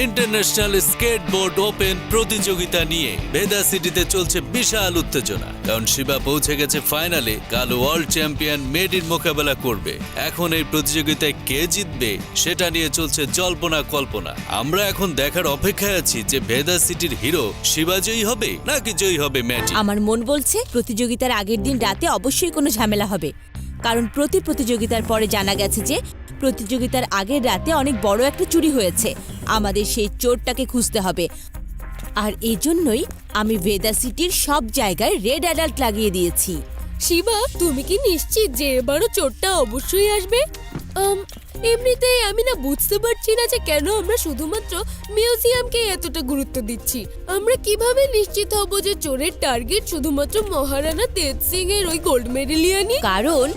International skateboard open প্রতিযোগিতা নিয়ে ভেদা সিটিতে চলছে বিশাল উত্তেজনা, কারণ শিবা পৌঁছে গেছে ফাইনালে। কাল ওয়ার্ল্ড চ্যাম্পিয়ন মেডির মোকাবেলা করবে। এখন এই প্রতিযোগিতায় কে জিতবে সেটা নিয়ে চলছে জল্পনা কল্পনা। আমরা এখন দেখার অপেক্ষায় আছি যে ভেদা সিটির হিরো শিবা জয়ী হবে নাকি জয়ী হবে ম্যাডি। আমার মন বলছে প্রতিযোগিতার আগের দিন রাতে অবশ্যই কোনো ঝামেলা হবে, কারণ প্রতিযোগিতার পরে জানা গেছে যে প্রতিযোগিতার আগের রাতে অনেক বড় একটা চুরি হয়েছে। আমাদের সেই চোরটাকে খুঁজতে হবে, আর এজন্যই আমি ভেদা সিটির সব জায়গায় রেড অ্যালার্ট লাগিয়ে দিয়েছি। শিবা, তুমি কি নিশ্চিত যে এবারও চোরটা অবশ্যই আসবে? এমনিতেই আমি না বুঝতে পারছি না যে কেন আমরা শুধুমাত্র মিউজিয়ামকে এতটা গুরুত্ব দিচ্ছি। আমরা কিভাবে নিশ্চিত হব যে চোরের টার্গেট শুধুমাত্র মহারানা তেজ সিং এর ওই গোল্ড মেডেলিয়ানই? কারণ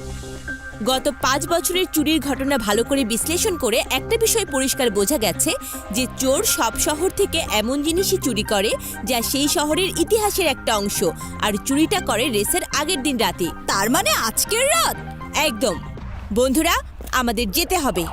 গত 5 বছরের চুরির ঘটনা ভালো করে বিশ্লেষণ করে একটা বিষয় পরিষ্কার বোঝা গেছে যে চোর সব শহর থেকে এমন জিনিসই চুরি করে যা সেই শহরের ইতিহাসের একটা অংশ, আর চুরিটা করে রেসের আগের দিন রাতে। তার মানে আজকের রাত? একদম। বন্ধুরা, আমাদের যেতে হবে।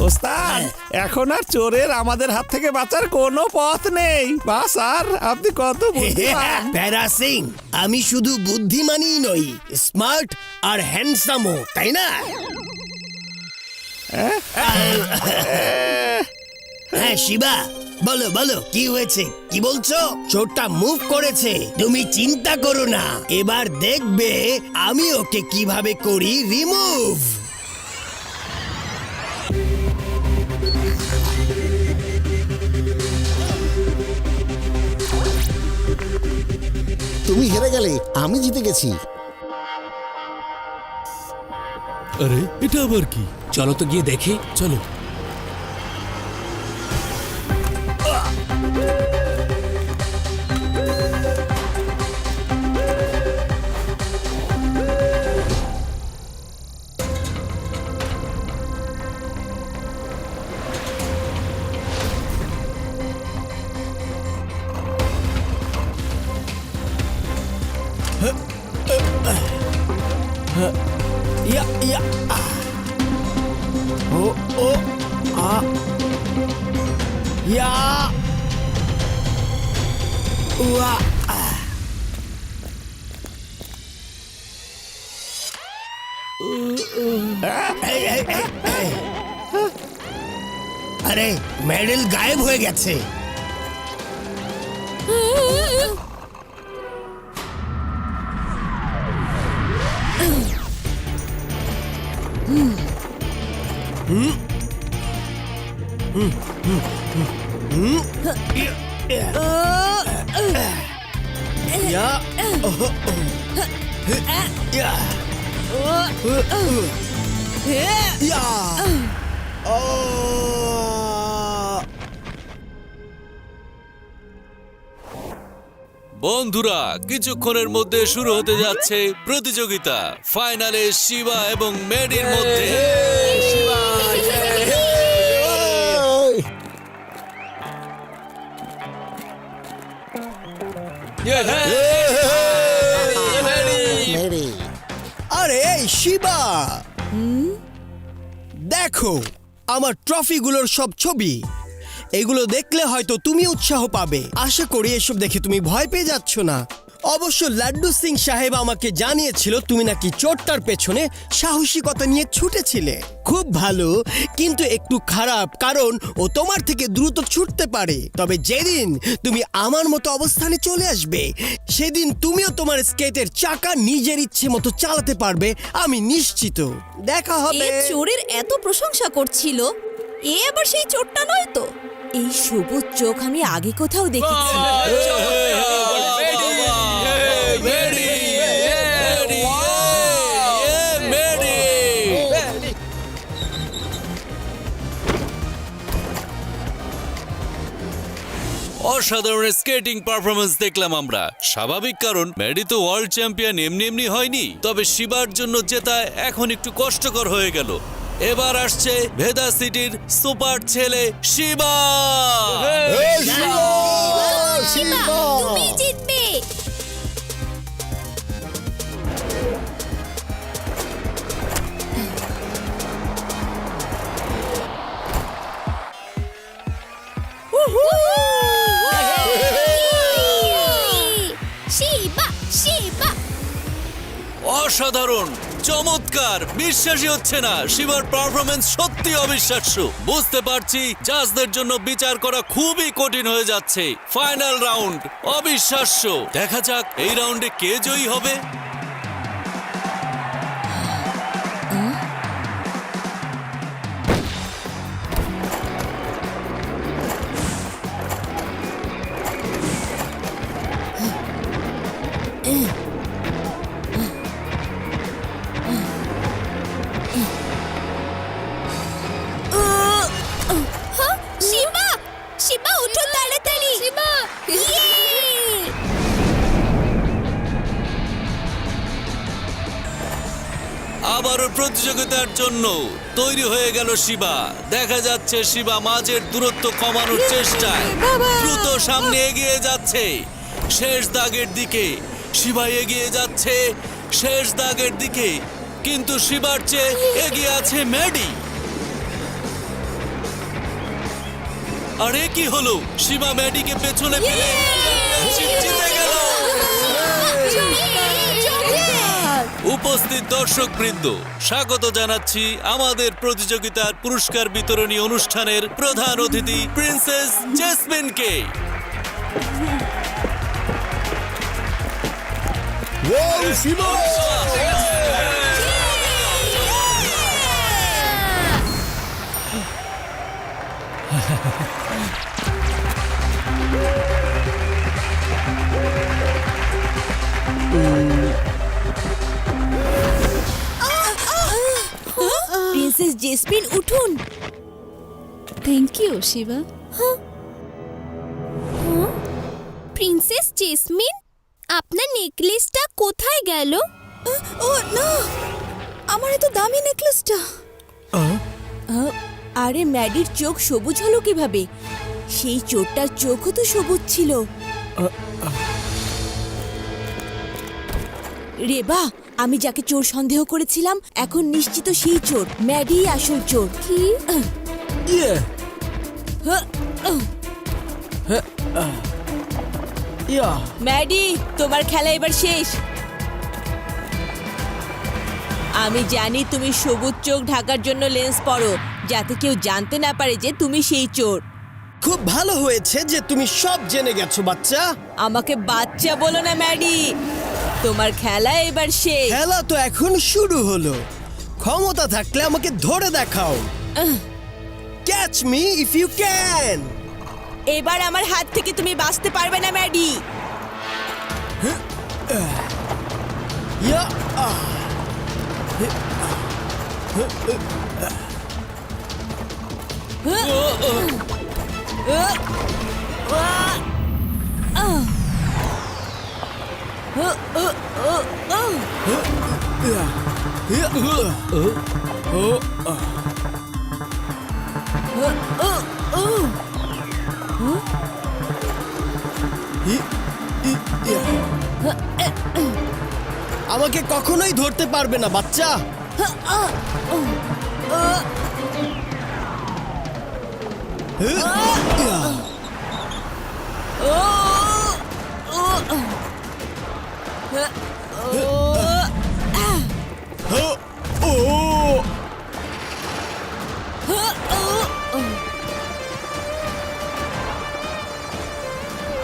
ওস্তাদ, এখন আর চোরের আমাদের হাত থেকে বাঁচার কোনো পথ নেই। বা স্যার, আপনি কত বুদ্ধিমান। প্যারা সিং, আমি শুধু বুদ্ধিমানই নই, স্মার্ট আর হ্যান্ডসামও, তাই না? হ্যাঁ শিবা, বলো বলো, কি হয়েছে? কি বলছো? চোরটা মুভ করেছে, তুমি চিন্তা করো না। এবার দেখবে আমি ওকে কিভাবে করি রিমুভ। তুমি হেরে গেলে, আমি জিতে গেছি। আরে এটা আবার কি? চলো তো গিয়ে দেখি। চলো। ইয়া ইয়া ও ও আ ইয়া উয়া আরে মেডেল গায়েব হয়ে গেছে। বন্ধুরা, কিছুক্ষণের মধ্যে শুরু হতে যাচ্ছে প্রতিযোগিতা। ফাইনালে শিবা এবং মেডির মধ্যে। মেরি, আরে শিবা, দেখো আমার ট্রফিগুলোর সব ছবি। এগুলো দেখলে হয়তো তুমি উৎসাহ পাবে। আশা করি এসব দেখে তুমি ভয় পেয়ে যাচ্ছ না। অবশ্য লাড্ডু সিং সাহেব আমাকে জানিয়েছিল তুমি নাকি চোরটার পেছনে সাহসিকতা নিয়ে ছুটেছিলে। খুব ভালো, কিন্তু একটু খারাপ, কারণ ও তোমার থেকে দ্রুত ছুটতে পারে। তবে যেদিন তুমি আমার মতো অবস্থানে চলে আসবে, সেদিন তুমিও তোমার স্কেটের চাকা নিজের ইচ্ছে মতো চালাতে পারবে, আমি নিশ্চিত। দেখা হবে। চোরের এত প্রশংসা করছিল, এ আবার সেই চোরটা নয় তো? এই সবুজ চোখ আমি আগে কোথাও দেখেছি। অসাধারণ স্কেটিং পারফরমেন্স দেখলাম আমরা। স্বাভাবিক, কারণ মেডি তো ওয়ার্ল্ড চ্যাম্পিয়ন এমনি এমনি হয়নি। তবে শিবার জন্য জেতা এখন একটু কষ্টকর হয়ে গেল। এবার আসছে ভেদা সিটির সুপার ছেলে শিবা। শিবা তুমি জিতবে। শিবা শিবা অসাধারণ, চমৎকার, বিশ্বাসই হচ্ছে না। শিবার পারফরমেন্স সত্যি অবিশ্বাস্য। বুঝতে পারছি জাজদের জন্য বিচার করা খুবই কঠিন হয়ে যাচ্ছে। ফাইনাল রাউন্ড, অবিশ্বাস্য। দেখা যাক এই রাউন্ডে কে জয়ী হবে। শিবা শিবা উঠো তাড়াতাড়ি। শিবা আবারও প্রতিযোগিতার জন্য তৈরি হয়ে গেল শিবা। দেখা যাচ্ছে শিবা মাঝের দূরত্ব কমানোর চেষ্টায় দ্রুত সামনে এগিয়ে যাচ্ছে। শেষ দাগের দিকে শিবা এগিয়ে যাচ্ছে, শেষ দাগের দিকে। কিন্তু শিবার চেয়ে এগিয়ে আছে ম্যাডি। আরে কি হলো? শিবা ম্যাডিকে পেছনে ফেলে চ্যাম্পিয়নশিপ জিতে গেল। উপস্থিত দর্শকবৃন্দ, স্বাগত জানাচ্ছি আমাদের প্রতিযোগিতার পুরস্কার বিতরণী অনুষ্ঠানের প্রধান অতিথি প্রিন্সেস জেসমিনকে। প্রিন্সেস জেসমিন উঠুন। Thank you Shiva. Princess Jasmine, আপনার নেকলেসটা কোথায় গেল? ও না, আমার এত দামি নেকলেসটা। আরে ম্যাডির চোখ সবুজ হলো কিভাবে? সেই চোরটার চোখও তো সবুজ ছিল। রেবা, আমি যাকে চোর সন্দেহ করেছিলাম এখন নিশ্চিত সেই চোর। ম্যাডি আসল চোর। কি? ম্যাডি, তোমার খেলা এবার শেষ। আমি জানি তুমি সবুজ চোখ ঢাকার জন্য লেন্স পরো, যাতে কেউ জানতে না পারে যে তুমি সেই চোর। খুব ভালো হয়েছে যে তুমি সব জেনে গেছো বাচ্চা। আমাকে বাচ্চা বলো না ম্যাডি, তোমার খেলা এবার শেষ। খেলা তো এখন শুরু হলো। ক্ষমতা থাকলে আমাকে ধরে দেখাও। Catch me if you can. এবার আমার হাত থেকে তুমি বাঁচতে পারবে না ম্যাডি। ইয়া আমাকে কখনোই ধরতে পারবে না বাচ্চা।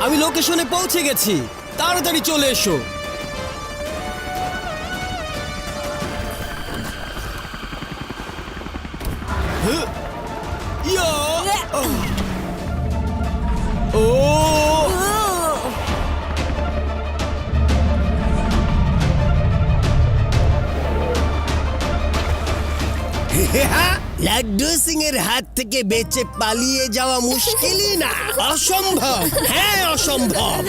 আমি লোকেশনে পৌঁছে গেছি, তাড়াতাড়ি চলে এসো। লাড্ডু সিং এর হাত থেকে বেঁচে পালিয়ে যাওয়া মুশকিলই না, অসম্ভব। হ্যাঁ অসম্ভব।